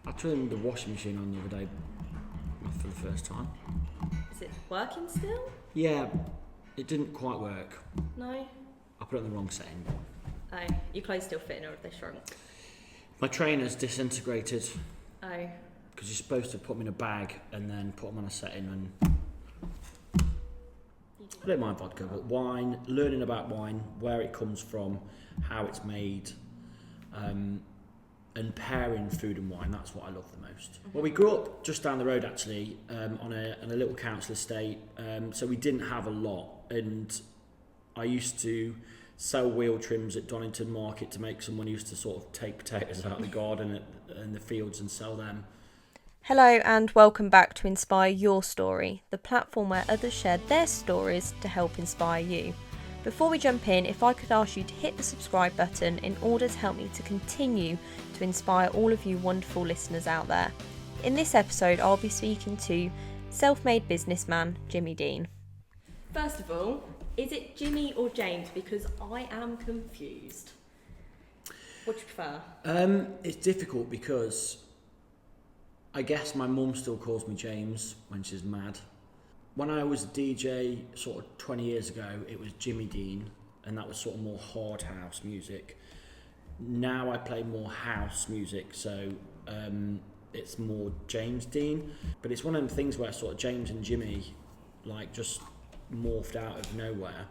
I turned the washing machine on the other day for the first time. Is it working still? Yeah, it didn't quite work. No? I put it on the wrong setting. Oh, your clothes still fitting or have they shrunk? My trainer's disintegrated Oh. because you're supposed to put them in a bag and then put them on a setting. And I don't mind vodka, but wine, learning about wine, where it comes from, how it's made, and pairing food and wine, that's what I love the most. Well, we grew up just down the road actually, on a little council estate, so we didn't have a lot, and I used to sell wheel trims at Donington Market to make some money. Used to sort of take potatoes out of the garden and the fields and sell them. Hello and welcome back to Inspire Your Story, the platform where others share their stories to help inspire you. Before we jump in, if I could ask you to hit the subscribe button in order to help me to continue to inspire all of you wonderful listeners out there. In this episode, I'll be speaking to self-made businessman Jimmy Dean. First of all, is it Jimmy or James? Because I am confused. What do you prefer? It's difficult because I guess my mum still calls me James when she's mad. When I was a DJ sort of 20 years ago, it was Jimmy Dean, and that was sort of more hard house music. Now I play more house music, so it's more James Dean. But it's one of them things where sort of James and Jimmy like just morphed out of nowhere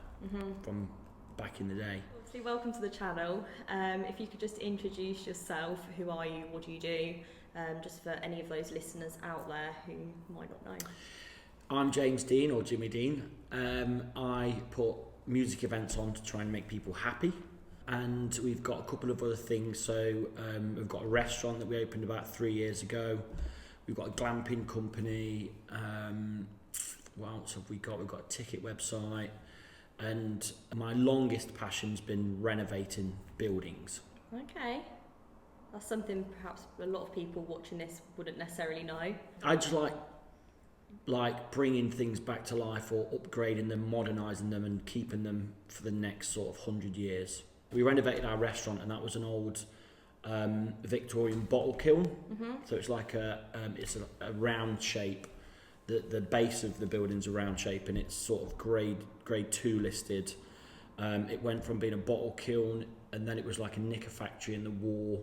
from back in the day. Obviously, welcome to the channel. If you could just introduce yourself, who are you, what do you do, just for any of those listeners out there who might not know. I'm James Dean, or Jimmy Dean. I put music events on to try and make people happy, and we've got a couple of other things. So we've got a restaurant that we opened about 3 years ago. We've got a glamping company. What else have we got? We've got a ticket website, and my longest passion's been renovating buildings. Okay. That's something perhaps a lot of people watching this wouldn't necessarily know. I just like bringing things back to life, or upgrading them, modernising them, and keeping them for the next sort of 100 years. We renovated our restaurant, and that was an old Victorian bottle kiln. So it's like it's a round shape. The base of the building's a round shape, and it's sort of grade 2 listed. It went from being a bottle kiln, and then it was like a knicker factory in the war,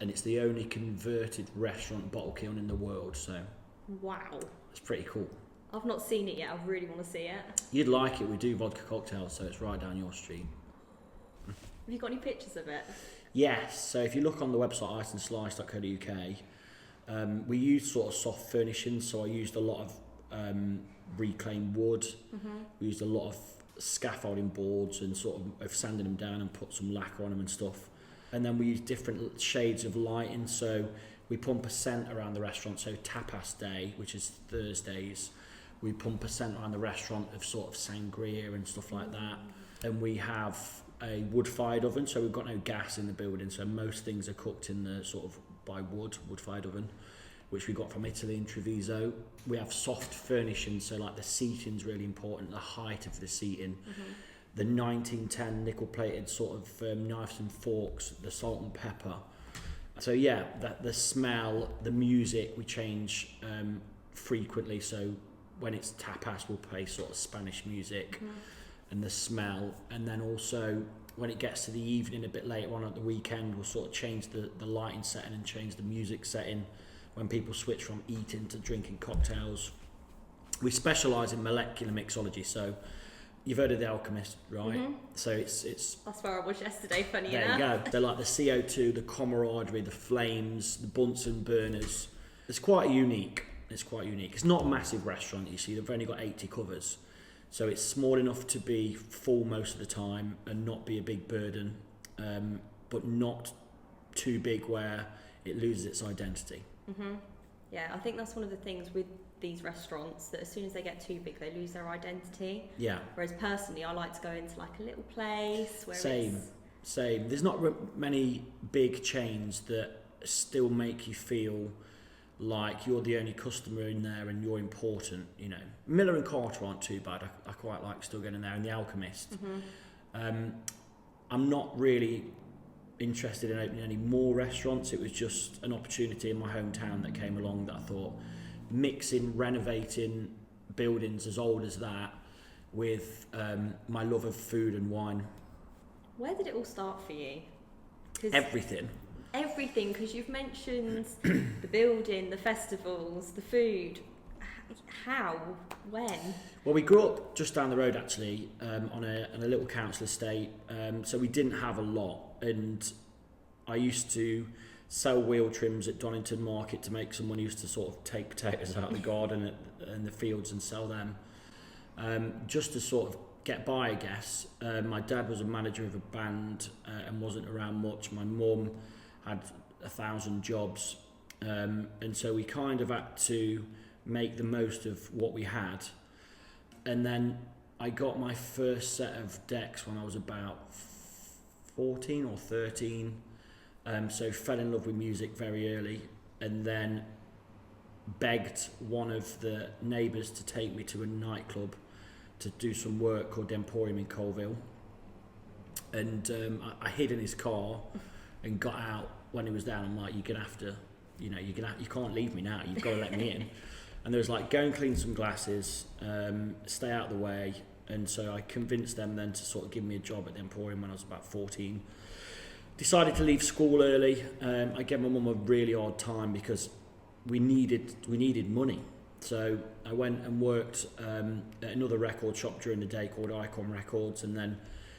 and it's the only converted restaurant bottle kiln in the world. So Wow. it's pretty cool. I've not seen it yet. I really want to see it. You'd like it. We do vodka cocktails, so it's right down your street. Have you got any pictures of it? Yes, so if you look on the website iceandslice.co.uk, we use sort of soft furnishings, so I used a lot of reclaimed wood. We used a lot of scaffolding boards and sort of sanding them down and put some lacquer on them and stuff. And then we use different shades of lighting, so we pump a scent around the restaurant. So Tapas Day, which is Thursdays, we pump a scent around the restaurant of sort of sangria and stuff like that. And we have a wood-fired oven, so we've got no gas in the building, so most things are cooked in the sort of by wood-fired oven, which we got from Italy in Treviso. We have soft furnishings, so like the seating's really important, the height of the seating. The 1910 nickel-plated sort of knives and forks, the salt and pepper. So yeah, the smell, the music we change frequently. So when it's tapas, we'll play sort of Spanish music, and the smell. And then also when it gets to the evening, a bit later on at the weekend, we'll sort of change the lighting setting and change the music setting when people switch from eating to drinking cocktails. We specialise in molecular mixology, so you've heard of The Alchemist, right? So it's That's where I was yesterday, funny there enough. you go. They're like the CO2, the camaraderie, the flames, the Bunsen burners. It's quite unique. It's not a massive restaurant, you see. They've only got 80 covers. So it's small enough to be full most of the time and not be a big burden, but not too big where it loses its identity. Yeah, I think that's one of the things with these restaurants, that as soon as they get too big, they lose their identity. Yeah. Whereas personally, I like to go into like a little place where Same. There's not many big chains that still make you feel like you're the only customer in there and you're important, you know. Miller and Carter aren't too bad. I quite like still going in there. And The Alchemist. I'm not really interested in opening any more restaurants. It was just an opportunity in my hometown that came along that I thought, mixing renovating buildings as old as that with my love of food and wine. Where did it all start for you? Everything, because you've mentioned the building, the festivals, the food. How? When? Well, we grew up just down the road actually, on a little council estate, so we didn't have a lot, and I used to sell wheel trims at Donington Market to make some money. Used to sort of take potatoes out of the garden and the fields and sell them, just to sort of get by, I guess. My dad was a manager of a band and wasn't around much. My mum had 1,000 jobs, and so we kind of had to make the most of what we had. And then I got my first set of decks when I was about 14 or 13, so fell in love with music very early, and then begged one of the neighbours to take me to a nightclub to do some work called the Emporium in Colville, and I hid in his car and got out when he was down. I'm like, you're gonna have to, you can't leave me now, you've got to let me in. And there was like, go and clean some glasses, stay out of the way. And so I convinced them then to sort of give me a job at the Emporium when I was about 14. Decided to leave school early. I gave my mum a really hard time because we needed money. So I went and worked at another record shop during the day called Icon Records, and then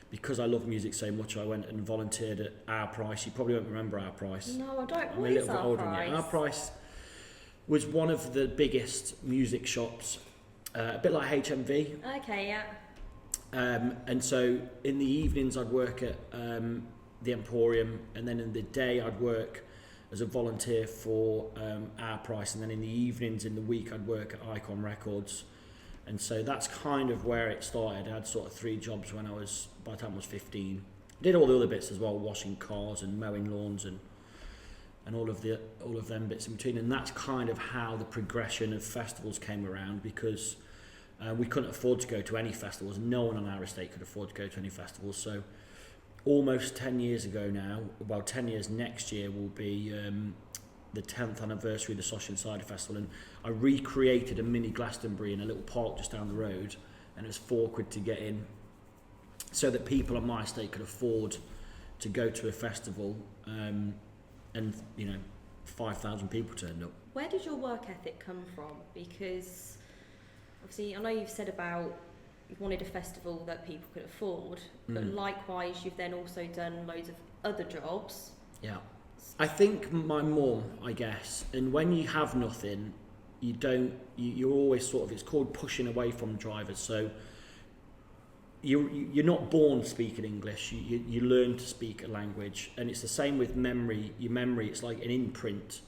because I love music so much, I went and volunteered at Our Price. You probably won't remember Our Price. No, I don't. I'm a little bit older than you. Our Price was one of the biggest music shops, a bit like HMV. Okay, yeah. And so in the evenings I'd work at the Emporium, and then in the day I'd work as a volunteer for Our Price, and then in the evenings in the week I'd work at Icon Records. And so that's kind of where it started. I had sort of 3 jobs by the time I was 15. Did all the other bits as well, washing cars and mowing lawns and all of them bits in between. And that's kind of how the progression of festivals came around, because we couldn't afford to go to any festivals. No one on our estate could afford to go to any festivals. So almost 10 years ago now, well, 10 years next year will be the 10th anniversary of the Sausage and Cider Festival, and I recreated a mini Glastonbury in a little park just down the road, and it was £4 to get in, so that people on my estate could afford to go to a festival, and 5,000 people turned up. Where did your work ethic come from? Because obviously I know you've said about you wanted a festival that people could afford, but likewise you've then also done loads of other jobs. Yeah. I think my mum, I guess, and when you have nothing, you're always sort of, it's called pushing away from drivers. So you're not born speaking English, you learn to speak a language, and it's the same with memory. Your memory, it's like an imprint.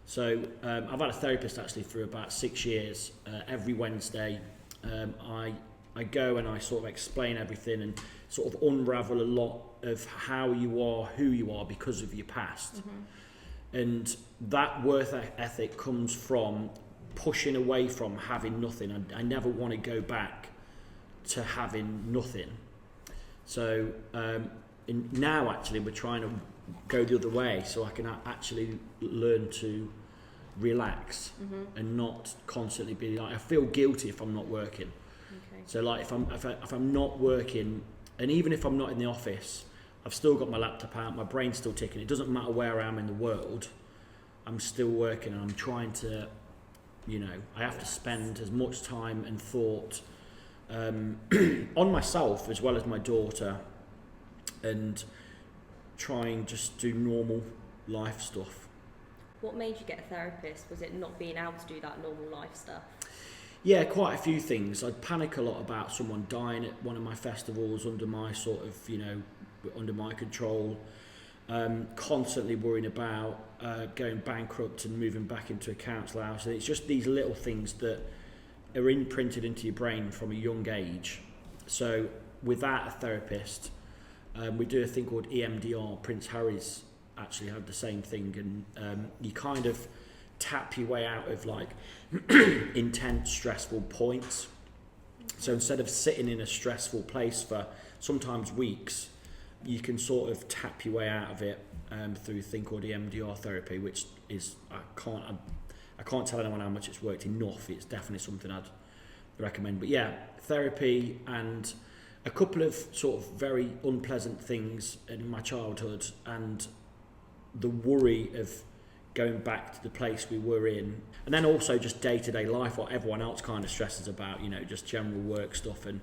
So I've had a therapist actually for about 6 years. Every Wednesday I go and I sort of explain everything and sort of unravel a lot of how you are, who you are because of your past. Mm-hmm. And that worth ethic comes from pushing away from having nothing. I never want to go back to having nothing. So now actually we're trying to go the other way, so I can actually learn to relax and not constantly be like, I feel guilty if I'm not working. Okay. So like if I'm not working, and even if I'm not in the office, I've still got my laptop out, my brain's still ticking. It doesn't matter where I am in the world, I'm still working, and I'm trying to, I have to spend as much time and thought on myself as well as my daughter, and trying just do normal life stuff. What made you get a therapist? Was it not being able to do that normal life stuff? Yeah, quite a few things. I'd panic a lot about someone dying at one of my festivals under my sort of, under my control. Constantly worrying about going bankrupt and moving back into a council house. And it's just these little things that are imprinted into your brain from a young age. So without a therapist, we do a thing called EMDR. Prince Harry's actually had the same thing, and you kind of tap your way out of like intense, stressful points. So instead of sitting in a stressful place for sometimes weeks, you can sort of tap your way out of it through a thing called EMDR therapy, which is I can't tell anyone how much it's worked enough. It's definitely something I'd recommend. But yeah, therapy and a couple of sort of very unpleasant things in my childhood, and the worry of going back to the place we were in, and then also just day-to-day life, what everyone else kind of stresses about, you know, just general work stuff. And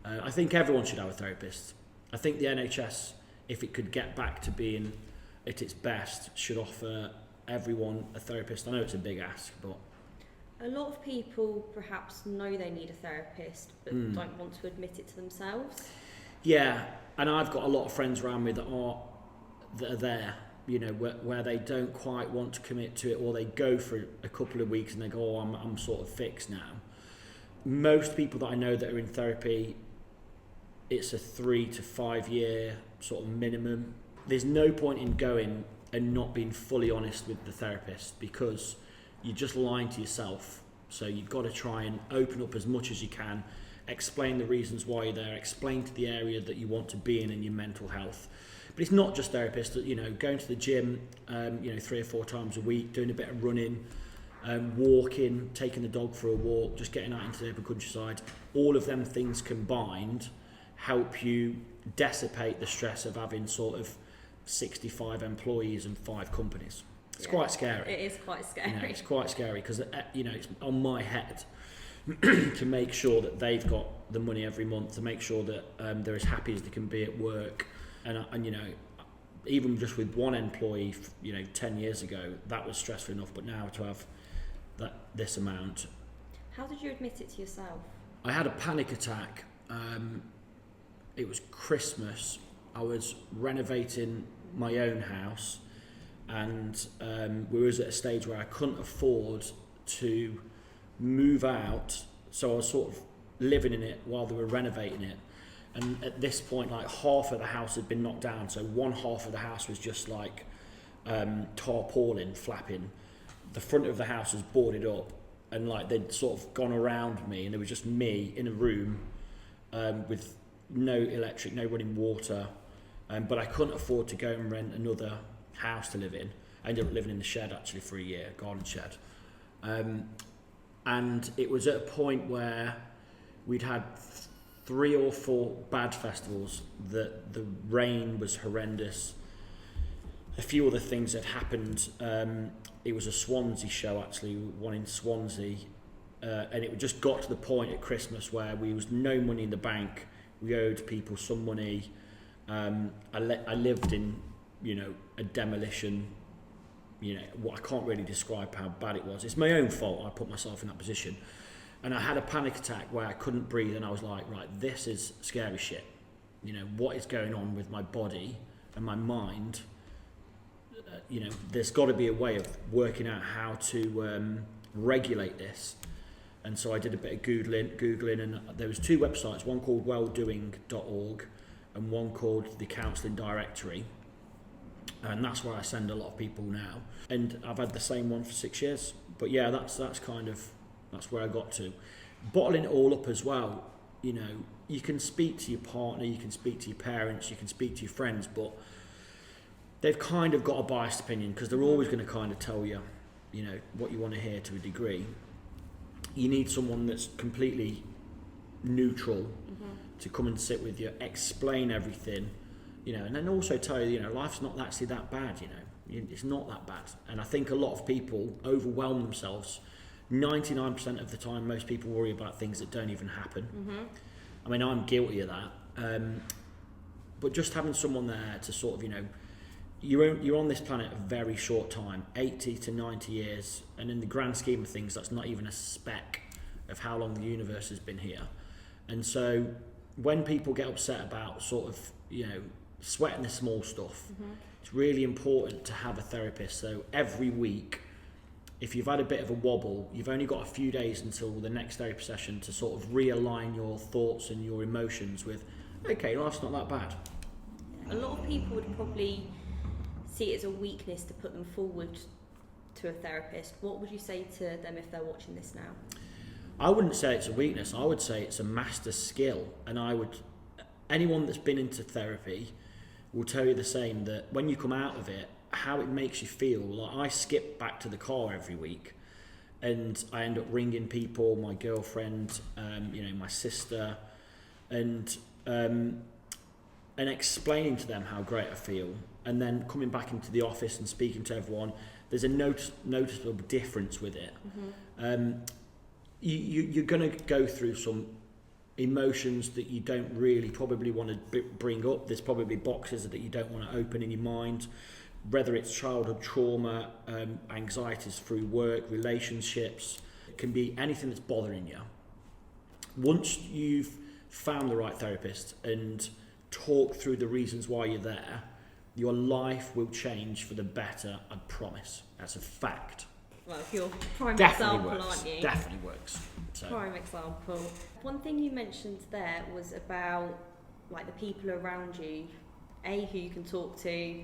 I think everyone should have a therapist. I think the NHS, if it could get back to being at its best, should offer everyone a therapist. I know it's a big ask, but a lot of people perhaps know they need a therapist but don't want to admit it to themselves. Yeah, and I've got a lot of friends around me that are there, you know, where they don't quite want to commit to it, or they go for a couple of weeks and they go, oh, I'm sort of fixed now. Most people that I know that are in therapy, it's a 3 to 5 year sort of minimum. There's no point in going and not being fully honest with the therapist, because you're just lying to yourself. So you've got to try and open up as much as you can, explain the reasons why you're there, explain to the area that you want to be in your mental health. But it's not just therapists, you know, going to the gym, you know, 3 or 4 times a week, doing a bit of running, walking, taking the dog for a walk, just getting out into the open countryside. All of them things combined help you dissipate the stress of having sort of 65 employees and 5 companies. It's quite scary. It is quite scary. You know, it's quite scary because, you know, it's on my head to make sure that they've got the money every month, to make sure that they're as happy as they can be at work. And you know, even just with one employee, you know, 10 years ago, that was stressful enough. But now to have this amount. How did you admit it to yourself? I had a panic attack. It was Christmas. I was renovating my own house, and we was at a stage where I couldn't afford to move out, so I was sort of living in it while they were renovating it. And at this point, like, half of the house had been knocked down, so one half of the house was just like tarpaulin flapping. The front of the house was boarded up, and like they'd sort of gone around me, and there was just me in a room with no electric, no running water, but I couldn't afford to go and rent another house to live in. I ended up living in the shed actually for a year, garden shed. And it was at a point where we'd had 3 or 4 bad festivals, that the rain was horrendous. A few other things had happened. It was a Swansea show actually, one in Swansea, and it just got to the point at Christmas where we was no money in the bank. We owed people some money. I lived in, you know, a demolition. You know, what I can't really describe how bad it was. It's my own fault. I put myself in that position. And I had a panic attack where I couldn't breathe, and I was like, right, this is scary shit. You know, what is going on with my body and my mind? You know, there's got to be a way of working out how to regulate this. And so I did a bit of Googling, and there was 2 websites, one called welldoing.org and one called the Counselling Directory. And that's where I send a lot of people now. And I've had the same one for 6 years. But yeah, that's where I got to. Bottling it all up as well, you know, you can speak to your partner, you can speak to your parents, you can speak to your friends, but they've kind of got a biased opinion, because they're always going to kind of tell you, you know, what you want to hear to a degree. You need someone that's completely neutral to come and sit with you, explain everything, you know, and then also tell you, you know, life's not actually that bad, you know, it's not that bad. And I think a lot of people overwhelm themselves. 99% of the time, most people worry about things that don't even happen. I mean, I'm guilty of that. But just having someone there to sort of, you know, you're on this planet a very short time, 80 to 90 years, and in the grand scheme of things, that's not even a speck of how long the universe has been here. And so when people get upset about sort of, you know, sweating the small stuff, it's really important to have a therapist. So every week, if you've had a bit of a wobble, you've only got a few days until the next therapy session to sort of realign your thoughts and your emotions with, okay, life's not that bad. A lot of people would probably see it as a weakness to put them forward to a therapist. What would you say to them if they're watching this now? I wouldn't say it's a weakness. I would say it's a master skill. And anyone that's been into therapy will tell you the same, that when you come out of it, how it makes you feel. Like, I skip back to the car every week and I end up ringing people, my girlfriend, my sister, and explaining to them how great I feel, and then coming back into the office and speaking to everyone. There's a noticeable difference with it. You're going to go through some emotions that you don't really probably want to bring up. There's probably boxes that you don't want to open in your mind, whether it's childhood trauma, anxieties through work, relationships. It can be anything that's bothering you. Once you've found the right therapist and talk through the reasons why you're there, your life will change for the better, I promise. That's a fact. Well, if you're prime Definitely example, works. aren't you? Definitely works. So. Prime example. One thing you mentioned there was about like the people around you, A, who you can talk to,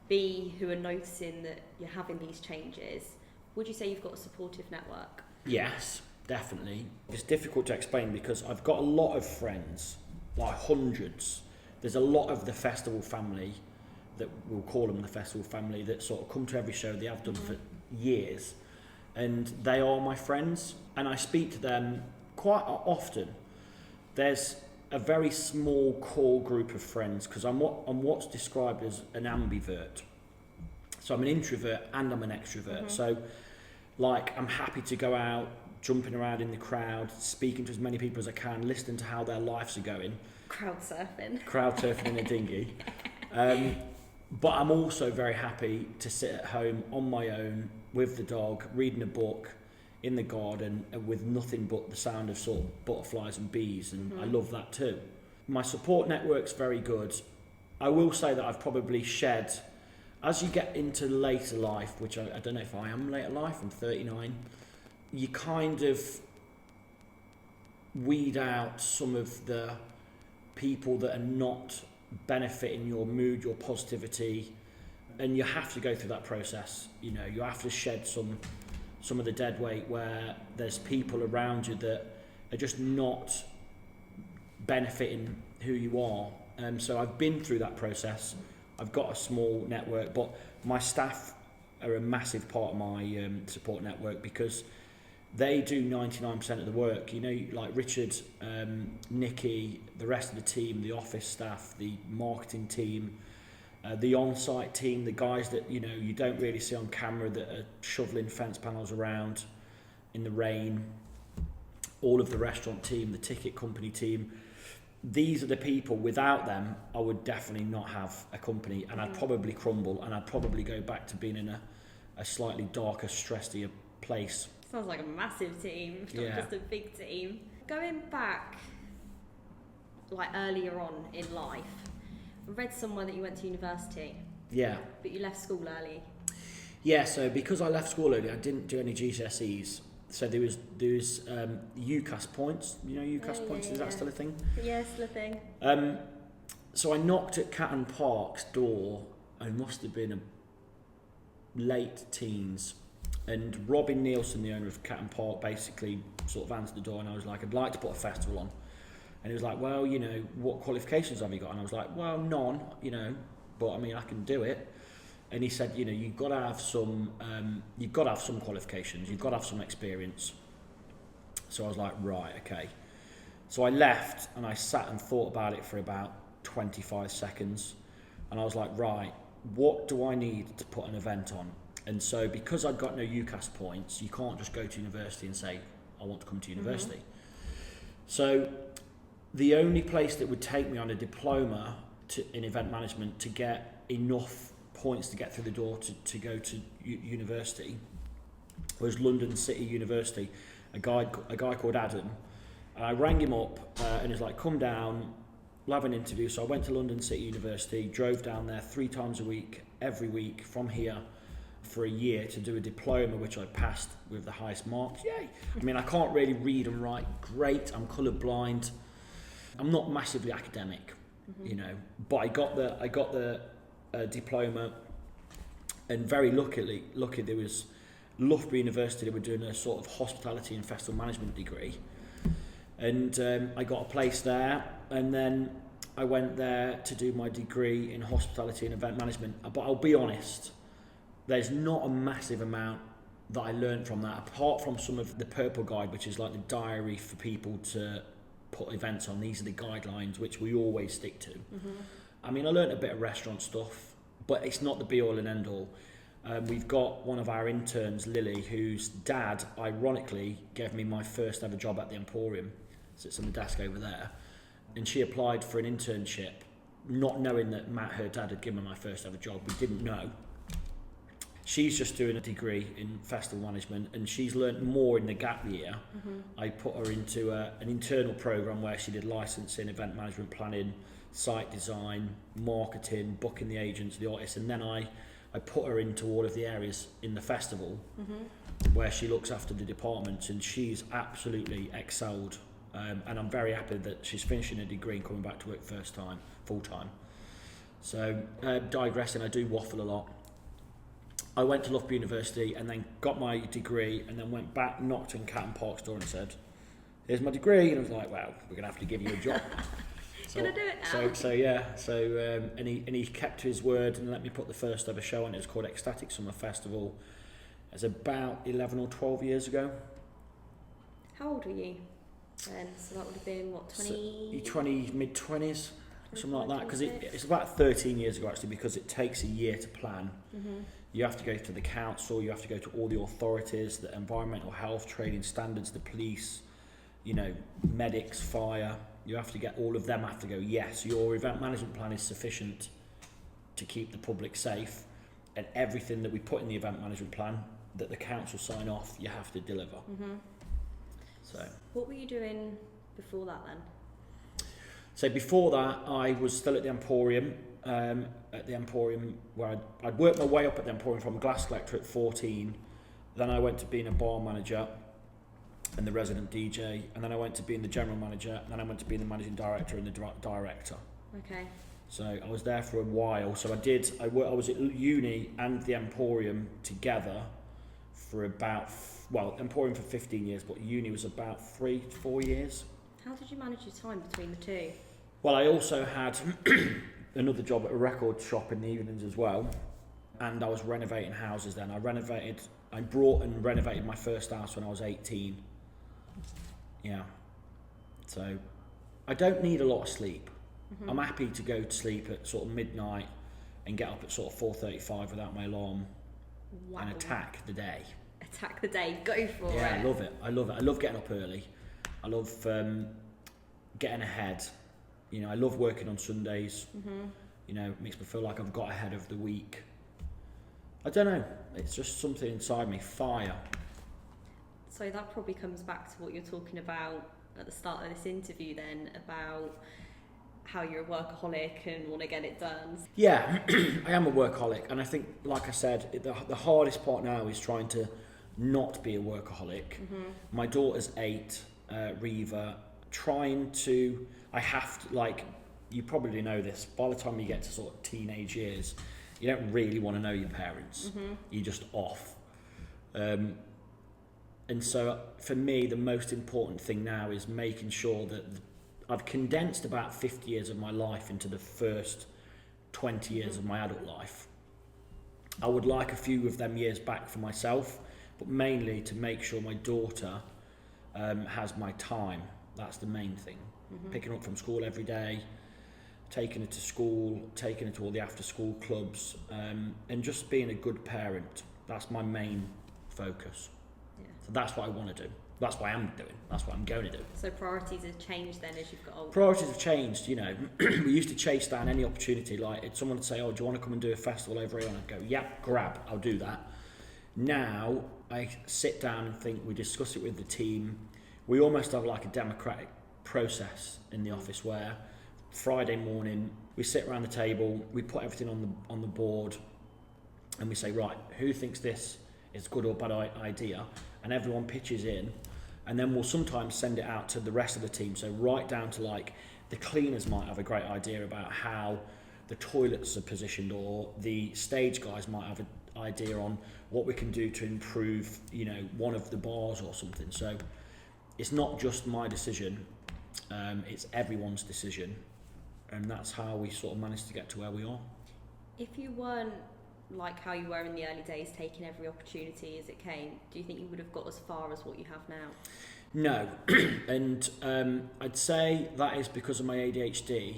B, who are noticing that you're having these changes. Would you say you've got a supportive network? Yes, definitely. It's difficult to explain because I've got a lot of friends, like hundreds. There's a lot of the festival family, that we'll call them the festival family, that sort of come to every show. They have done for years, and they are my friends, and I speak to them quite often. There's a very small core group of friends because I'm what's described as an ambivert. So I'm an introvert and I'm an extrovert. So like, I'm happy to go out, jumping around in the crowd, speaking to as many people as I can, listening to how their lives are going. Crowd surfing in a dinghy. But I'm also very happy to sit at home on my own with the dog, reading a book in the garden with nothing but the sound of sort of butterflies and bees, and I love that too. My support network's very good. I will say that I've probably shed, as you get into later life, which I don't know if I am later life, I'm 39, you kind of weed out some of the people that are not benefiting your mood, your positivity, and you have to go through that process. You know, you have to shed some of the dead weight where there's people around you that are just not benefiting who you are. So I've been through that process. I've got a small network, but my staff are a massive part of my support network because they do 99% of the work. You know, like Richard, Nikki, the rest of the team, the office staff, the marketing team, the on-site team, the guys that, you know, you don't really see on camera that are shoveling fence panels around in the rain, all of the restaurant team, the ticket company team. These are the people. Without them, I would definitely not have a company, and I'd probably crumble, and I'd probably go back to being in a slightly darker, stressier place. Sounds like a massive team, not just a big team. Going back, like earlier on in life, I read somewhere that you went to university. Yeah. But you left school early. Yeah, so because I left school early, I didn't do any GCSEs. So there was UCAS points. You know UCAS points? Is that still a thing? Yeah, still a thing. So I knocked at Catton Park's door. I must have been a late teens. And Robin Nielsen, the owner of Catton Park, basically sort of answered the door, and I was like, I'd like to put a festival on. And he was like, well, you know, what qualifications have you got? And I was like, well, none, you know, but I mean, I can do it. And he said, you know, you've got to have some qualifications, you've got to have some experience. So I was like, right, okay. So I left and I sat and thought about it for about 25 seconds. And I was like, right, what do I need to put an event on? And so because I'd got no UCAS points, you can't just go to university and say, I want to come to university. So the only place that would take me on a diploma in event management to get enough points to get through the door to go to university was London City University, a guy called Adam. And I rang him up and he was like, come down, we'll have an interview. So I went to London City University, drove down there 3 times a week, every week from here for a year to do a diploma, which I passed with the highest marks. Yay! I mean, I can't really read and write great. I'm colourblind. I'm not massively academic, you know, but I got the diploma, and very lucky there was Loughborough University. They were doing a sort of hospitality and festival management degree, and I got a place there. And then I went there to do my degree in hospitality and event management. But I'll be honest, there's not a massive amount that I learned from that, apart from some of the Purple Guide, which is like the diary for people to put events on. These are the guidelines which we always stick to. I mean, I learned a bit of restaurant stuff, but it's not the be all and end all. We've got one of our interns, Lily, whose dad, ironically, gave me my first ever job at the Emporium. Sits on the desk over there. And she applied for an internship, not knowing that Matt, her dad, had given me my first ever job. We didn't know. She's just doing a degree in festival management, and she's learnt more in the gap year. I put her into an internal program where she did licensing, event management planning, site design, marketing, booking the agents, the artists, and then I put her into all of the areas in the festival where she looks after the departments, and she's absolutely excelled. And I'm very happy that she's finishing a degree and coming back to work full time. So, digressing, I do waffle a lot. I went to Loughborough University and then got my degree, and then went back, knocked on Cat and Park's door and said, "Here's my degree." And I was like, "Well, we're going to have to give you a job." Gonna do it now. And he kept his word and let me put the first ever show on. It was called Ecstatic Summer Festival. It was about 11 or 12 years ago. How old were you then? So that would have been, what, 20? Mid-20s, something like that. Because it's about 13 years ago, actually, because it takes a year to plan. You have to go to the council, you have to go to all the authorities, the environmental health, trading standards, the police, medics, fire. You have to get all of them have to go, yes, your event management plan is sufficient to keep the public safe, and everything that we put in the event management plan that the council sign off, you have to deliver. So what were you doing before that then? So before that, I was still at the Emporium, where I'd worked my way up at the Emporium from glass collector at 14. Then I went to being a bar manager and the resident DJ, and then I went to being the general manager, and then I went to being the managing director and the director. Okay. So I was there for a while. So I was at uni and the Emporium together for Emporium for 15 years, but uni was about 3 to 4 years. How did you manage your time between the two? Well, I also had another job at a record shop in the evenings as well, and I was renovating houses then. I brought and renovated my first house when I was 18. Yeah. So I don't need a lot of sleep. I'm happy to go to sleep at sort of midnight and get up at sort of 4:35 without my alarm. Wow. And attack the day. Attack the day, go for it. Yeah, I love it. I love getting up early. I love getting ahead. I love working on Sundays. It makes me feel like I've got ahead of the week. I don't know. It's just something inside me. Fire. So that probably comes back to what you're talking about at the start of this interview then, about how you're a workaholic and want to get it done. Yeah, I am a workaholic, and I think, like I said, the hardest part now is trying to not be a workaholic. My daughter's 8, Reva, I have to, you probably know this, by the time you get to sort of teenage years, you don't really want to know your parents. You're just off. And so for me, the most important thing now is making sure that I've condensed about 50 years of my life into the first 20 years of my adult life. I would like a few of them years back for myself, but mainly to make sure my daughter has my time. That's the main thing. Picking her up from school every day, taking her to school, taking her to all the after school clubs, and just being a good parent. That's my main focus. Yeah. So that's what I want to do. That's what I am doing. That's what I'm going to do. So priorities have changed then as you've got older? Priorities have changed, We used to chase down any opportunity. Like, if someone would say, "Oh, do you want to come and do a festival over here?" And I'd go, "Yep, grab, I'll do that." Now, I sit down and think, we discuss it with the team. We almost have like a democratic process in the office where Friday morning we sit around the table, we put everything on the board, and we say, right, who thinks this is a good or bad idea? And everyone pitches in, and then we'll sometimes send it out to the rest of the team. So right down to the cleaners might have a great idea about how the toilets are positioned, or the stage guys might have an idea on what we can do to improve, one of the bars or something. So it's not just my decision, it's everyone's decision. and that's how we sort of managed to get to where we are. If you weren't like how you were in the early days, taking every opportunity as it came, do you think you would have got as far as what you have now? No, and I'd say that is because of my ADHD,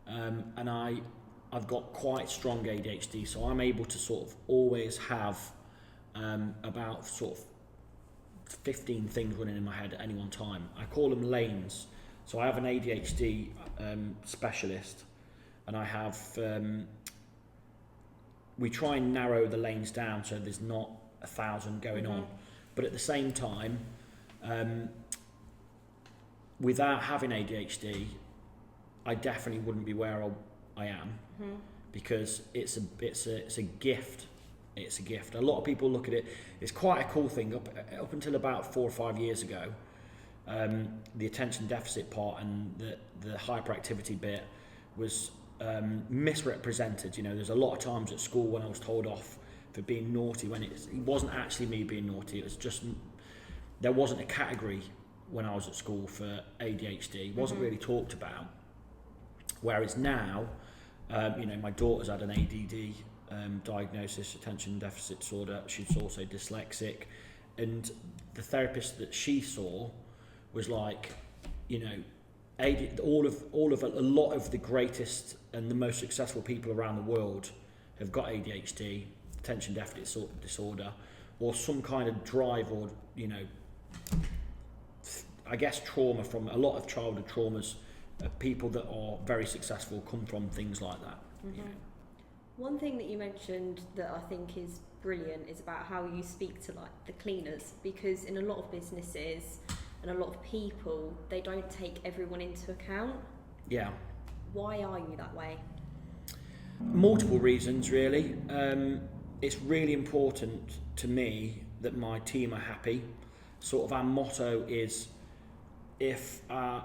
and I've got quite strong ADHD, so I'm able to sort of always have about sort of 15 things running in my head at any one time. I call them lanes. So I have an ADHD specialist, and I have we try and narrow the lanes down so there's not 1,000 going on, but at the same time, without having ADHD, I definitely wouldn't be where I am, because it's a gift. It's a gift. A lot of people look at it. It's quite a cool thing. Up until about 4 or 5 years ago, the attention deficit part and the hyperactivity bit was misrepresented. You know, there's a lot of times at school when I was told off for being naughty when it wasn't actually me being naughty. It was just there wasn't a category when I was at school for ADHD. It wasn't really talked about. Whereas now, you know, my daughter's had an ADD diagnosis, attention deficit disorder. She's also dyslexic, and the therapist that she saw was like, you know, all of a lot of the greatest and the most successful people around the world have got ADHD, attention deficit disorder, or some kind of drive, or, you know, I guess trauma from a lot of childhood traumas. People that are very successful come from things like that. You know. One thing that you mentioned that I think is brilliant is about how you speak to like the cleaners, because in a lot of businesses and a lot of people, they don't take everyone into account. Yeah. Why are you that way? Multiple reasons, really. It's really important to me that my team are happy. Sort of our motto is, if our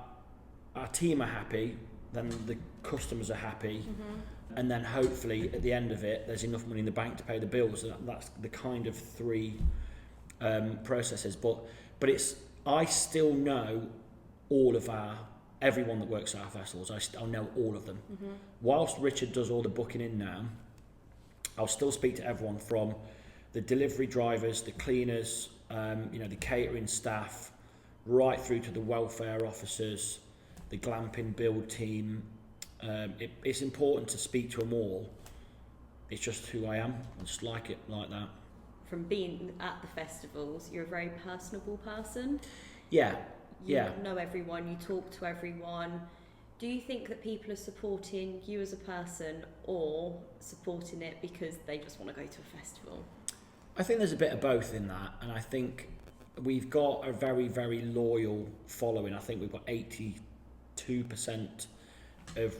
team are happy, then the customers are happy, and then hopefully at the end of it, there's enough money in the bank to pay the bills. That's the kind of three processes. But I still know everyone that works at our festivals. I'll know all of them. Whilst Richard does all the booking in now, I'll still speak to everyone, from the delivery drivers, the cleaners, you know, the catering staff, right through to the welfare officers, the glamping build team. It's important to speak to them all. It's just who I am. I just like it like that. From being at the festivals, you're a very personable person. Yeah. You know everyone, you talk to everyone. Do you think that people are supporting you as a person, or supporting it because they just want to go to a festival? I think there's a bit of both in that, and I think we've got a very, very loyal following. I think we've got 82% of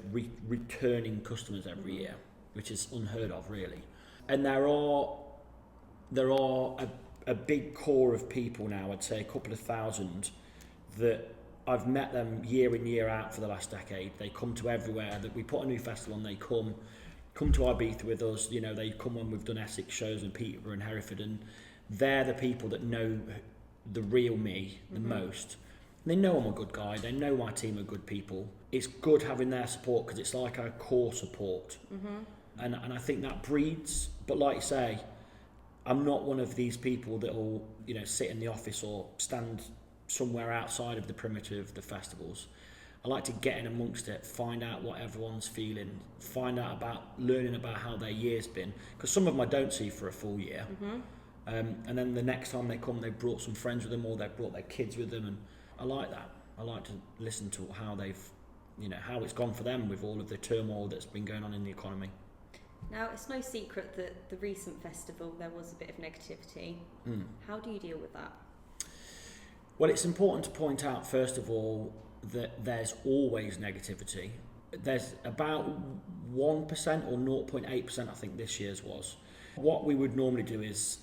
returning customers every year, which is unheard of, really. And there are a big core of people now, I'd say a couple of thousand, that I've met them year in, year out for the last decade. They come to everywhere that we put a new festival on. They come to Ibiza with us. You know, they come when we've done Essex shows in Peterborough and Hereford, and they're the people that know the real me the most. They know I'm a good guy. They know my team are good people. It's good having their support, because it's like our core support. And I think that breeds. But like you say, I'm not one of these people that will, you know, sit in the office or stand somewhere outside of the perimeter of the festivals. I like to get in amongst it, find out what everyone's feeling, learning about how their year's been. Because some of them I don't see for a full year. And then the next time they come, they've brought some friends with them, or they've brought their kids with them. And I like that. I like to listen to how how it's gone for them with all of the turmoil that's been going on in the economy. Now, it's no secret that the recent festival, there was a bit of negativity. How do you deal with that? Well, it's important to point out, first of all, that there's always negativity. There's about 1% or 0.8%, I think this year's was. What we would normally do is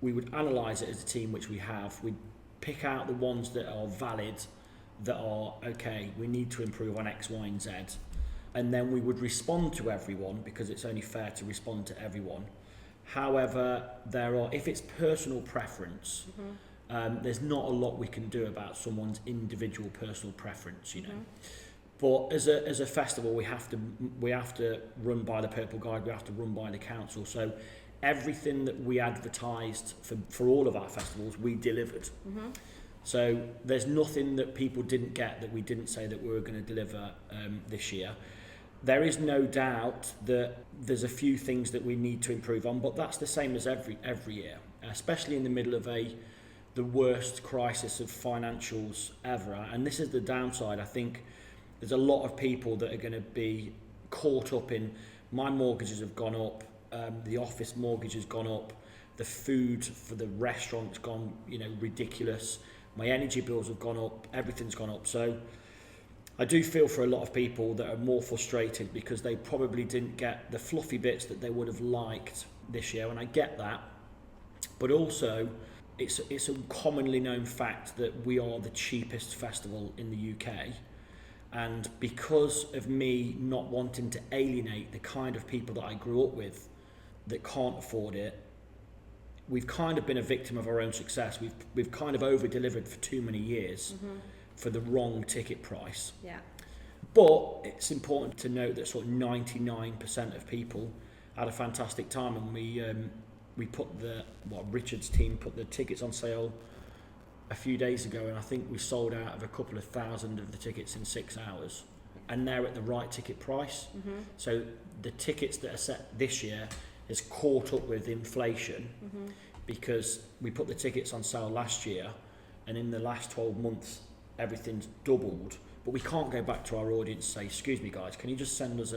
we would analyse it as a team, which we have. We'd pick out the ones that are valid, that are, okay, we need to improve on X, Y, and Z. And then we would respond to everyone, because it's only fair to respond to everyone. However, if it's personal preference, there's not a lot we can do about someone's individual personal preference, you know. But as a festival, we have to run by the Purple Guide. We have to run by the council. So everything that we advertised for all of our festivals, we delivered. So there's nothing that people didn't get that we didn't say that we were going to deliver this year. There is no doubt that there's a few things that we need to improve on, but that's the same as every year, especially in the middle of the worst crisis of financials ever. And this is the downside. I think there's a lot of people that are going to be caught up in, my mortgages have gone up, the office mortgage has gone up, the food for the restaurant's gone, ridiculous. My energy bills have gone up, everything's gone up. So I do feel for a lot of people that are more frustrated because they probably didn't get the fluffy bits that they would have liked this year, and I get that. But also, it's a commonly known fact that we are the cheapest festival in the UK. And because of me not wanting to alienate the kind of people that I grew up with that can't afford it, we've kind of been a victim of our own success. We've kind of over-delivered for too many years for the wrong ticket price. Yeah. But it's important to note that sort of 99% of people had a fantastic time, and we put Richard's team put the tickets on sale a few days ago, and I think we sold out of a couple of thousand of the tickets in 6 hours, and they're at the right ticket price. So the tickets that are set this year is caught up with inflation because we put the tickets on sale last year, and in the last 12 months everything's doubled. But we can't go back to our audience and say, excuse me guys, can you just send us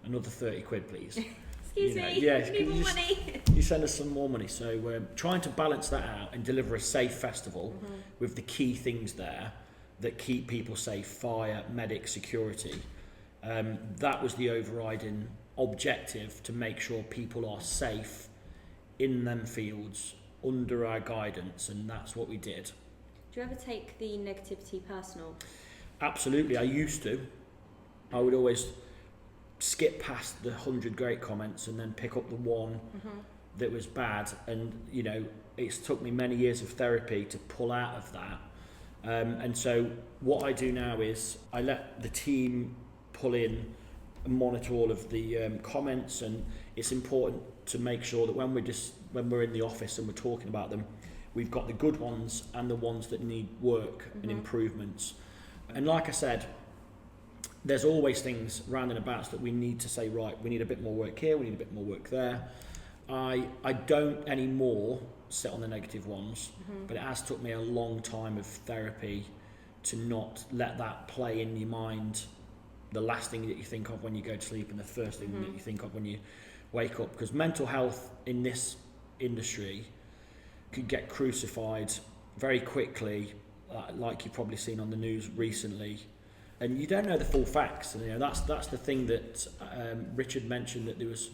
another 30 quid please? Excuse me, yeah, we need more money. You send us some more money. So we're trying to balance that out and deliver a safe festival with the key things there that keep people safe: fire, medic, security. That was the overriding objective, to make sure people are safe in them fields under our guidance, and that's what we did. Do you ever take the negativity personal? Absolutely, I used to. I would always skip past the 100 great comments and then pick up the one that was bad, and it's took me many years of therapy to pull out of that. And so what I do now is I let the team pull in and monitor all of the comments, and it's important to make sure that when we're in the office and we're talking about them, we've got the good ones and the ones that need work and improvements. And like I said, there's always things round and about that we need to say, right, we need a bit more work here, we need a bit more work there. I don't anymore sit on the negative ones, but it has took me a long time of therapy to not let that play in your mind, the last thing that you think of when you go to sleep and the first thing that you think of when you wake up. Because mental health in this industry could get crucified very quickly, like you've probably seen on the news recently, and you don't know the full facts. And that's the thing that Richard mentioned, that there was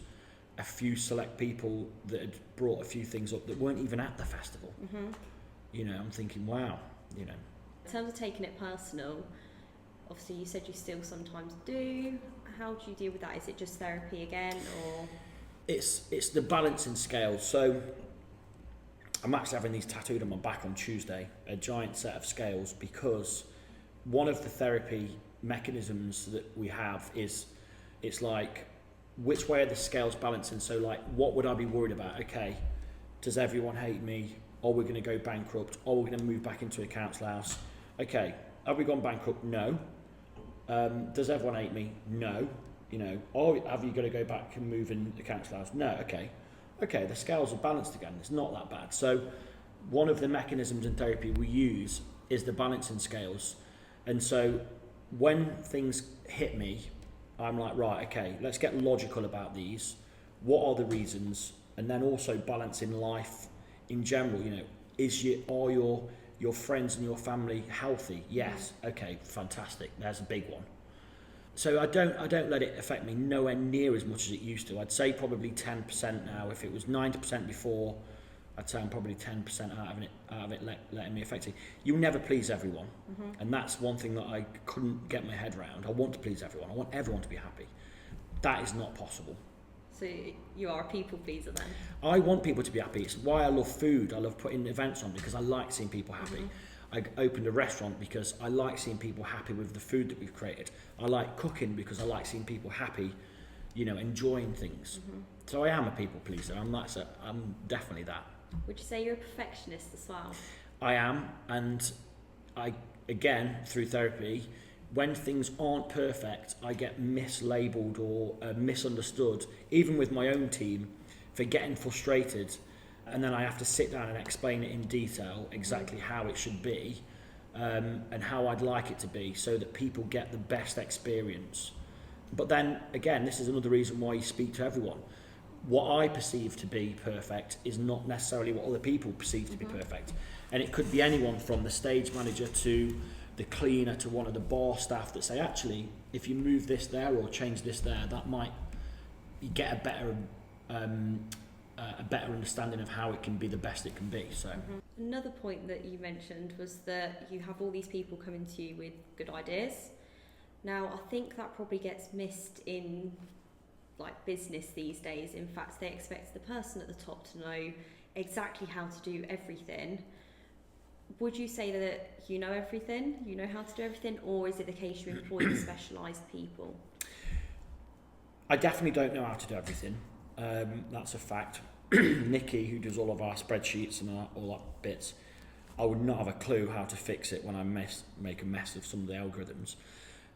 a few select people that had brought a few things up that weren't even at the festival. I'm thinking, wow. In terms of taking it personal, obviously you said you still sometimes do. How do you deal with that? Is it just therapy again, or? It's the balancing scale. So I'm actually having these tattooed on my back on Tuesday, a giant set of scales, because one of the therapy mechanisms that we have is, it's like, which way are the scales balancing? So like, what would I be worried about? Okay, does everyone hate me? Are we going to go bankrupt? Are we going to move back into a council house? Okay, have we gone bankrupt? No. Does everyone hate me? No. Or have you got to go back and move in the council house? No. Okay, the scales are balanced again. It's not that bad. So one of the mechanisms in therapy we use is the balancing scales. And so when things hit me, I'm like, right, okay, let's get logical about these. What are the reasons? And then also balancing life in general. Are your friends and your family healthy? Yes. Okay, fantastic. There's a big one. So I don't let it affect me nowhere near as much as it used to. I'd say probably 10% now. If it was 90% before, I'd say I'm probably 10% out of it letting me affect it. You'll never please everyone, and that's one thing that I couldn't get my head around. I want to please everyone. I want everyone to be happy. That is not possible. So you are a people pleaser then? I want people to be happy. It's why I love food. I love putting events on, because I like seeing people happy. I opened a restaurant because I like seeing people happy with the food that we've created. I like cooking because I like seeing people happy, enjoying things. So I am a people pleaser. I'm definitely that. Would you say you're a perfectionist as well? I am, and again, through therapy, when things aren't perfect, I get mislabeled or misunderstood, even with my own team, for getting frustrated, and then I have to sit down and explain it in detail exactly how it should be, and how I'd like it to be, so that people get the best experience. But then, again, this is another reason why you speak to everyone. What I perceive to be perfect is not necessarily what other people perceive to be perfect. And it could be anyone from the stage manager to the cleaner to one of the bar staff that say, actually, if you move this there or change this there, that might you get a better understanding of how it can be the best it can be. So Another point that you mentioned was that you have all these people coming to you with good ideas. Now, I think that probably gets missed in business these days. In fact, they expect the person at the top to know exactly how to do everything. Would you say that you know everything, you know how to do everything, or is it the case you employ specialised people? I definitely don't know how to do everything. That's a fact. Nikki, who does all of our spreadsheets and all that bits, I would not have a clue how to fix it when I make a mess of some of the algorithms.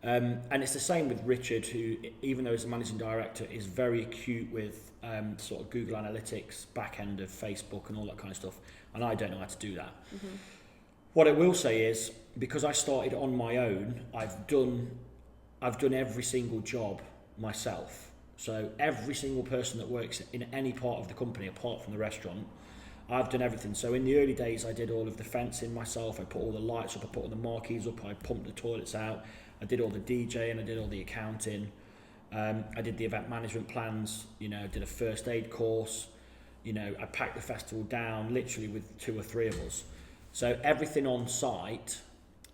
And it's the same with Richard, who, even though he's a managing director, is very acute with sort of Google Analytics, back end of Facebook and all that kind of stuff. And I don't know how to do that. What I will say is, because I started on my own, I've done every single job myself. So every single person that works in any part of the company, apart from the restaurant, I've done everything. So in the early days, I did all of the fencing myself. I put all the lights up, I put all the marquees up, I pumped the toilets out. I did all the DJing, I did all the accounting. I did the event management plans, did a first aid course. I packed the festival down literally with 2 or 3 of us. So everything on site,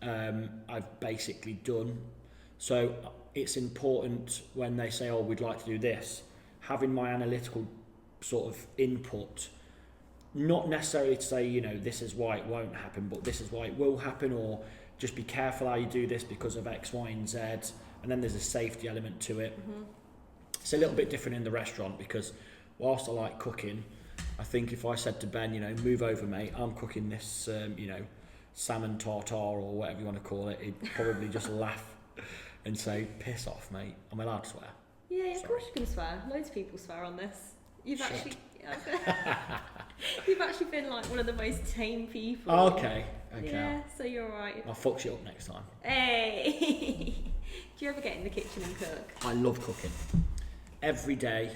I've basically done. So it's important when they say, oh, we'd like to do this, having my analytical sort of input, not necessarily to say, this is why it won't happen, but this is why it will happen, or just be careful how you do this because of X, Y, and Z. And then there's a safety element to it. It's a little bit different in the restaurant because whilst I like cooking, I think if I said to Ben, move over, mate, I'm cooking this, salmon tartare or whatever you want to call it, he'd probably just laugh and say, piss off, mate. I'm allowed to swear. Yeah, of course you can swear. Loads of people swear on this. You've actually been one of the most tame people. Oh, okay. Yeah, so you're alright. I'll fuck you up next time. Hey! Do you ever get in the kitchen and cook? I love cooking. Every day.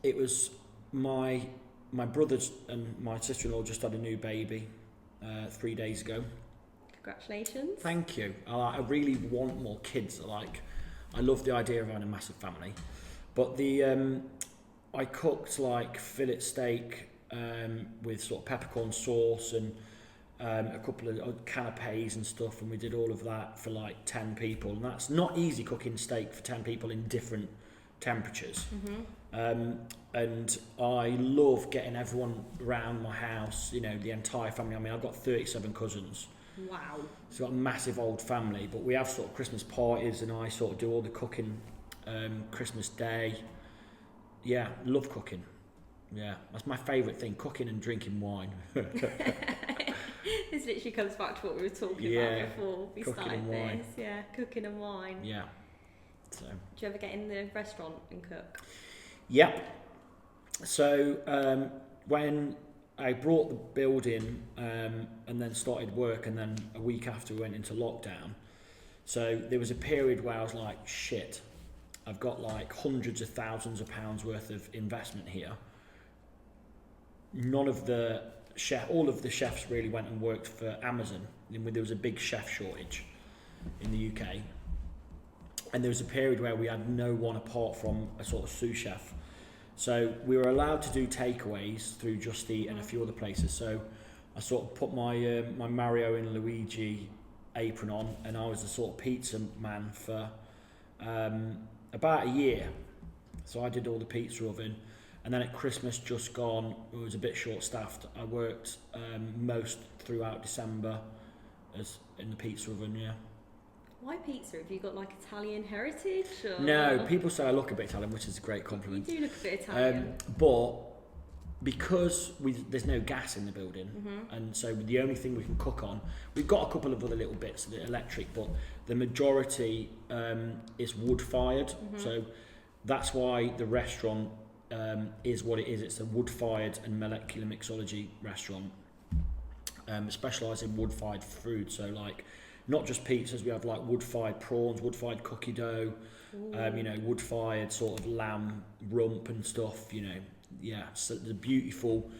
It was my brothers and my sister-in-law just had a new baby 3 days ago. Congratulations. Thank you. I really want more kids. I love the idea of having a massive family. But I cooked fillet steak with sort of peppercorn sauce and a couple of canapes and stuff, and we did all of that for 10 people. And that's not easy, cooking steak for 10 people in different temperatures. And I love getting everyone around my house, the entire family. I mean, I've got 37 cousins. Wow. So I've got a massive old family, but we have sort of Christmas parties and I sort of do all the cooking Christmas Day. Yeah, love cooking. Yeah, that's my favourite thing, cooking and drinking wine. This literally comes back to what we were talking about before we started this. Yeah, cooking and wine. Yeah. So. Do you ever get in the restaurant and cook? Yep. So when I brought the building and then started work, and then a week after we went into lockdown, so there was a period where I was like, shit, I've got hundreds of thousands of pounds worth of investment here. All of the chefs really went and worked for Amazon. There was a big chef shortage in the UK. And there was a period where we had no one apart from a sort of sous chef. So we were allowed to do takeaways through Just Eat and a few other places. So I sort of put my my Mario and Luigi apron on, and I was the sort of pizza man for about a year. So I did all the pizza oven, And then at Christmas just gone, it was a bit short-staffed. I worked most throughout December as in the pizza oven, yeah. Why pizza? Have you got like Italian heritage? Or? No, people say I look a bit Italian, which is a great compliment. You do look a bit Italian. But because there's no gas in the building, and so the only thing we can cook on, we've got a couple of other little bits of the electric, but the majority is wood-fired. So that's why the restaurant is what it is. It's a wood-fired and molecular mixology restaurant, specialised in wood-fired food. So like, not just pizzas, we have like wood-fired prawns, wood-fired cookie dough, wood-fired sort of lamb rump and stuff, Yeah, so the beautiful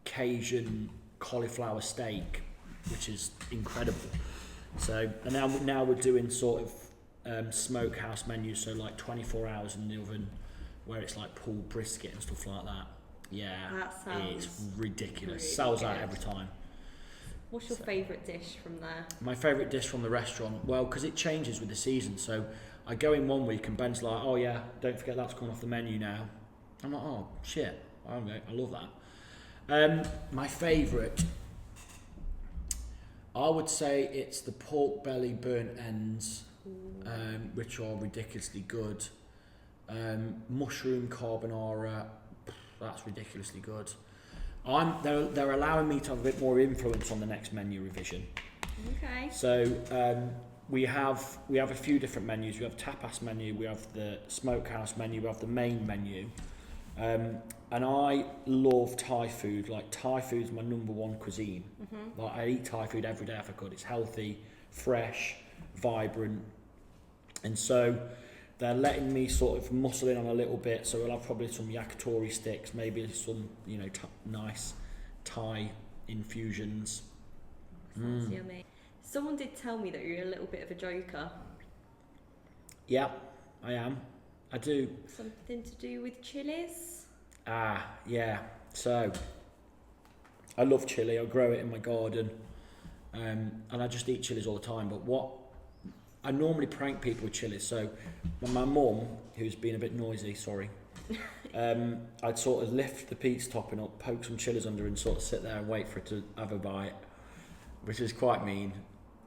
Cajun cauliflower steak, which is incredible. So, and now we're doing sort of smokehouse menus, so like 24 hours in the oven, where it's like pulled brisket and stuff like that. Yeah, it's ridiculous. Really Sells good. out every time. What's your favourite dish from there? My favourite dish from the restaurant, well, because it changes with the season. So I go in one week and Ben's like, oh yeah, don't forget that's coming off the menu now. I'm like, oh shit, I love that. My favourite, I would say it's the pork belly burnt ends, which are ridiculously good. Mushroom carbonara, that's ridiculously good. They're allowing me to have a bit more influence on the next menu revision. Okay. So we have a few different menus. We have tapas menu, we have the smokehouse menu, we have the main menu. And I love Thai food. Like, Thai food is my number one cuisine. Like, I eat Thai food every day if I could. It's healthy, fresh, vibrant, and so they're letting me sort of muscle in on a little bit. So we'll have probably some yakitori sticks, maybe some nice Thai infusions. Sounds yummy. Someone did tell me that you're a little bit of a joker. Yeah, I am. I do. Something to do with chilies? Yeah. So, I love chilli. I grow it in my garden. And I just eat chilies all the time. But I normally prank people with chilies. So, my mum, who's been a bit noisy, sorry, I'd sort of lift the pizza topping up, poke some chilies under and sort of sit there and wait for it to have a bite, which is quite mean.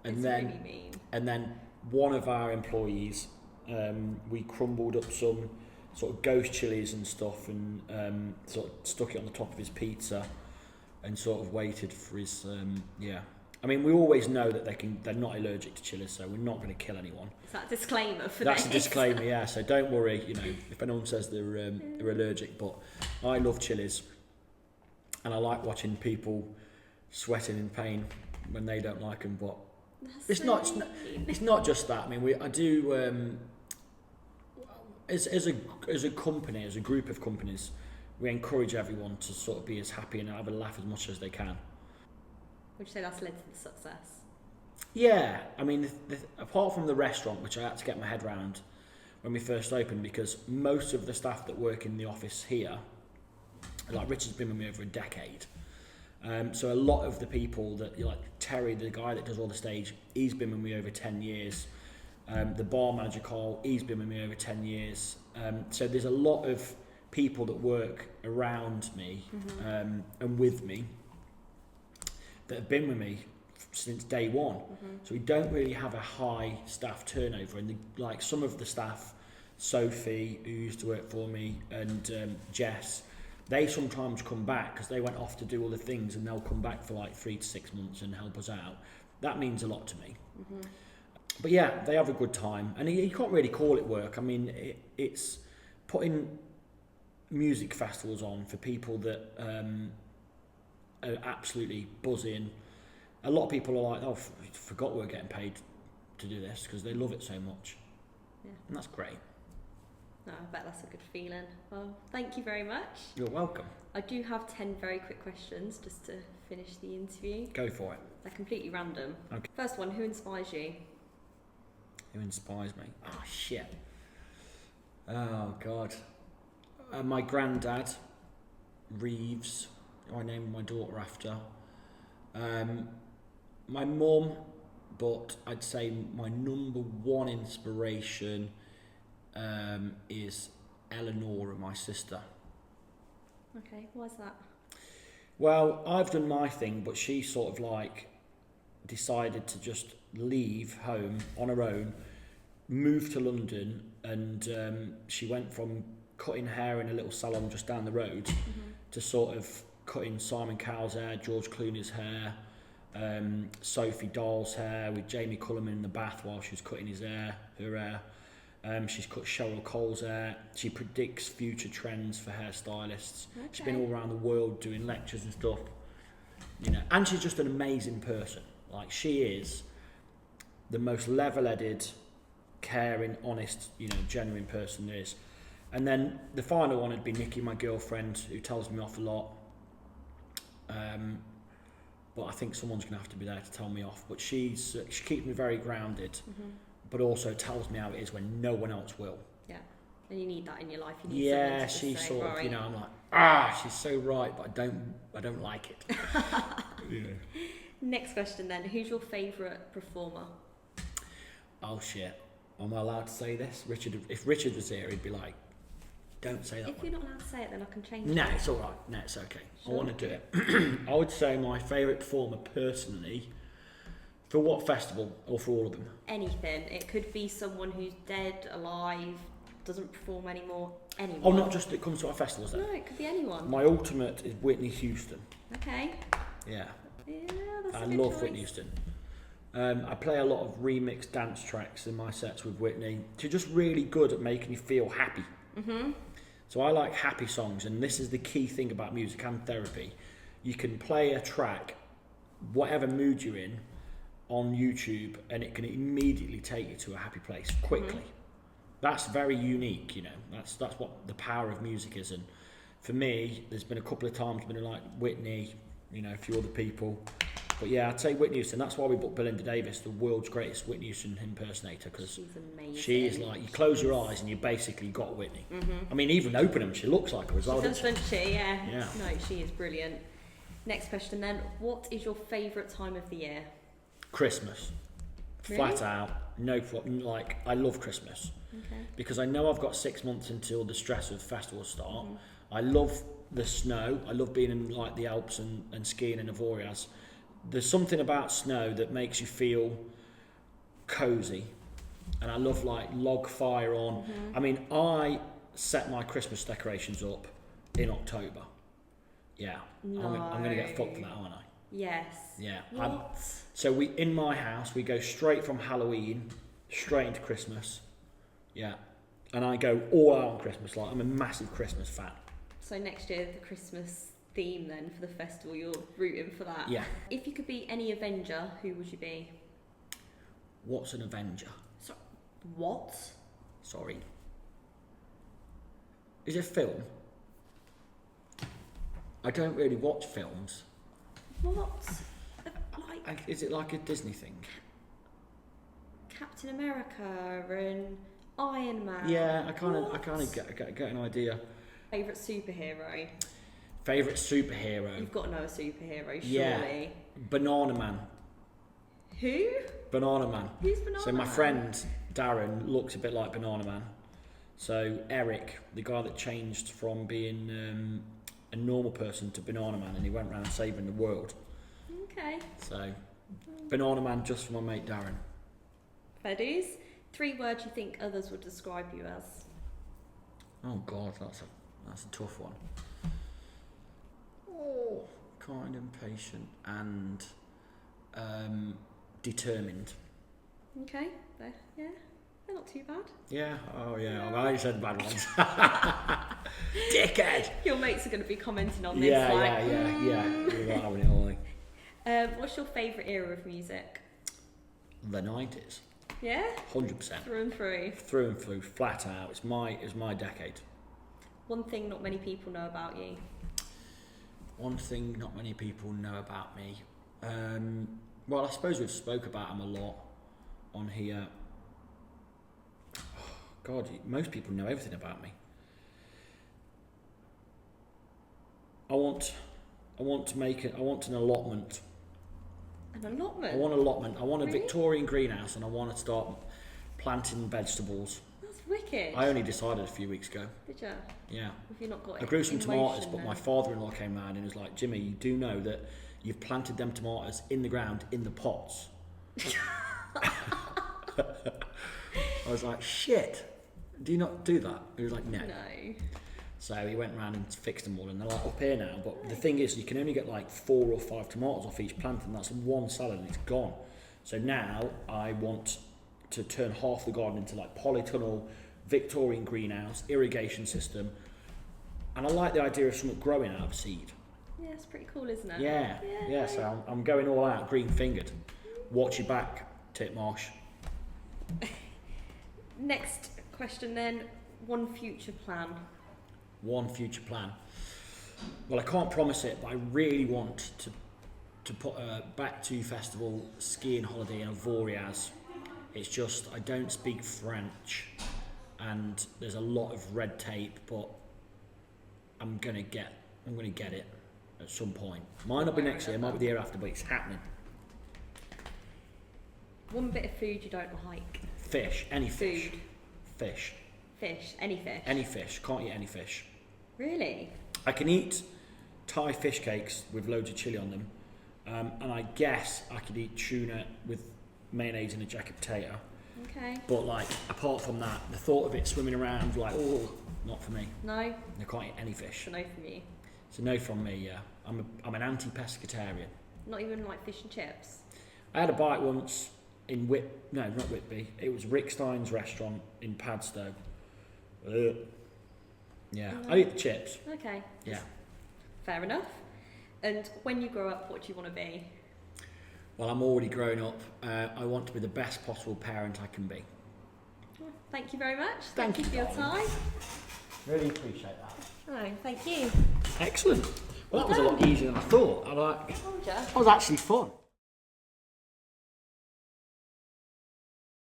It's really mean. And then one of our employees, we crumbled up some sort of ghost chilies and stuff and sort of stuck it on the top of his pizza and sort of waited for his I mean, we always know that they're not allergic to chilies, so we're not going to kill anyone. Is that a disclaimer for That's a disclaimer, yeah. So don't worry, if anyone says they're allergic. But I love chilies, and I like watching people sweating in pain when they don't like them. But it's not just that. I mean, I do. As a company, as a group of companies, we encourage everyone to sort of be as happy and have a laugh as much as they can. Would you say that's led to the success? Yeah, I mean, apart from the restaurant, which I had to get my head around when we first opened, because most of the staff that work in the office here, like Richard's been with me over a decade, so a lot of the people that, like Terry, the guy that does all the stage, he's been with me over 10 years. The bar manager, Carl, he's been with me over 10 years. So there's a lot of people that work around me and with me that have been with me since day one. So we don't really have a high staff turnover. And like some of the staff, Sophie, who used to work for me, and Jess, they sometimes come back because they went off to do all the things, and they'll come back for like 3 to 6 months and help us out. That means a lot to me. But yeah, they have a good time, and you can't really call it work. I mean, it's putting music festivals on for people that are absolutely buzzing. A lot of people are like, oh, I forgot we were getting paid to do this, because they love it so much. Yeah. And that's great. No, I bet that's a good feeling. Well, thank you very much. You're welcome. I do have 10 very quick questions just to finish the interview. Go for it. They're completely random. Okay. First one, who inspires you? Who inspires me? Oh, shit. Oh, God. My granddad, Reeves, who I named my daughter after. My mum, but I'd say my number one inspiration is Eleanor, my sister. Okay, why's that? Well, I've done my thing, but she sort of like decided to just leave home on her own, move to London, and she went from cutting hair in a little salon just down the road to sort of cutting Simon Cowell's hair, George Clooney's hair, Sophie Dahl's hair, with Jamie Cullum in the bath while she was cutting her hair. She's cut Cheryl Cole's hair. She predicts future trends for hairstylists. Okay. She's been all around the world doing lectures and stuff. You know, and she's just an amazing person. Like, she is the most level-headed, caring, honest, you know, genuine person there is. And then the final one would be Nikki, my girlfriend, who tells me off a lot. But I think someone's going to have to be there to tell me off. But she keeps me very grounded, but also tells me how it is when no one else will. Yeah, and you need that in your life. You need someone to she's say, sort of, right. you know, I'm like, she's so right, but I don't like it. Yeah. Next question then, who's your favourite performer? Oh shit, am I allowed to say this? If Richard was here, he'd be like, don't say that If one. you're not allowed to say it, then I can change No, it. it's all right. No, it's okay. Sure. I want to do it. I would say my favourite performer personally, for what festival or for all of them? Anything. It could be someone who's dead, alive, doesn't perform anymore. Anyone. Oh, not just it comes to our festivals then. No, it could be anyone. My ultimate is Whitney Houston. Okay. Yeah, Yeah, that's I a good love choice. Whitney Houston. I play a lot of remixed dance tracks in my sets with Whitney. She's just really good at making you feel happy. So I like happy songs, and this is the key thing about music and therapy. You can play a track, whatever mood you're in, on YouTube, and it can immediately take you to a happy place quickly. That's very unique, you know. That's what the power of music is. And for me, there's been a couple of times when I like Whitney, you know, a few other people. But yeah, I'd say Whitney Houston. That's why we booked Belinda Davis, the world's greatest Whitney Houston impersonator, because She's amazing. she is like, you close your eyes and you basically got Whitney. I mean, even open them, she looks like her as well, doesn't Doesn't she? Yeah. Yeah. No, she is brilliant. Next question then. What is your favourite time of the year? Christmas. Really? Flat out. No problem. Like, I love Christmas. Okay. Because I know I've got 6 months until the stress of festivals start. I love the snow. I love being in like the Alps and skiing in Avoriaz. There's something about snow that makes you feel cosy, and I love like log fire on. I mean, I set my Christmas decorations up in October. Yeah, I'm gonna get fucked for that, aren't I? Yes. Yeah. What? So in my house we go straight from Halloween straight into Christmas. Yeah, and I go all out on Christmas. Like, I'm a massive Christmas fan. So next year, the Christmas theme then for the festival, you're rooting for that? Yeah. If you could be any Avenger, who would you be? What's an Avenger? So, what? Sorry. Is it a film? I don't really watch films. What? Like Is it like a Disney thing? Captain America and Iron Man? Yeah, I kind What? of get an idea. Favourite superhero? Favourite superhero? You've got to know a superhero, surely. Yeah. Banana Man. Who? Banana Man. Who's Banana So my Man? friend Darren looks a bit like Banana Man. So Eric, the guy that changed from being a normal person to Banana Man, and he went around saving the world. Okay. So Banana Man, just for my mate Darren. Fair dues. 3 words you think others would describe you as? Oh God, that's a tough one. Oh, kind and patient and determined. Okay. Yeah. They're not too bad. Yeah. Oh yeah. I only said the bad ones. Dickhead. Your mates are going to be commenting on this. Yeah. like, You're right, having it all. What's your favourite era of music? The 90s. Yeah? 100%. Through and through. Through and through, flat out. It's my decade. One thing not many people know about you. One thing not many people know about me. Well, I suppose we've spoke about them a lot on here. Oh, God, most people know everything about me. I want an allotment. An allotment? I want an allotment. I want a Really? Victorian greenhouse, and I want to start planting vegetables. That's Wicked. I only decided a few weeks ago. Did you? Yeah. Have you not got I it grew some in tomatoes, motion but then? my father-in-law came round and was like, Jimmy, you do know that you've planted them tomatoes in the ground in the pots. I was like, shit, do you not do that? He was like, no. No. So he went round and fixed them all, and they're like up here now. But the thing is, you can only get like 4 or 5 tomatoes off each plant, and that's one salad, and it's gone. So now I want to turn half the garden into like polytunnel, Victorian greenhouse, irrigation system, and I like the idea of something growing out of seed. Yeah, it's pretty cool, isn't it? Yeah. So I'm going all out, green fingered. Watch your back, Titmarsh. Next question then. One future plan. One future plan. Well, I can't promise it, but I really want to put a back to festival skiing holiday in Avoriaz. It's just I don't speak French, and there's a lot of red tape, but I'm gonna get it at some point. Might not be next year, might be the year after, but it's happening. One bit of food you don't like. Fish, any fish. Food. Fish. Fish. Any fish. Any fish. Can't eat any fish. Really? I can eat Thai fish cakes with loads of chilli on them, and I guess I could eat tuna with mayonnaise and a jacket potato. Okay. But like, apart from that, the thought of it swimming around, like, oh, not for me. No? I can't eat any fish. It's a no from you. It's a no from me, yeah. I'm an anti-pescatarian. Not even like fish and chips? I had a bite once in not Whitby. It was Rick Stein's restaurant in Padstow. Yeah, I eat the chips. Okay. Yeah. Fair enough. And when you grow up, what do you want to be? Well, I'm already grown up. I want to be the best possible parent I can be. Thank you very much. Thank you you, for your darling. time. Really appreciate that. Oh, thank you. Excellent. Well, that was a lot easier than I thought. Told ya. That was actually fun.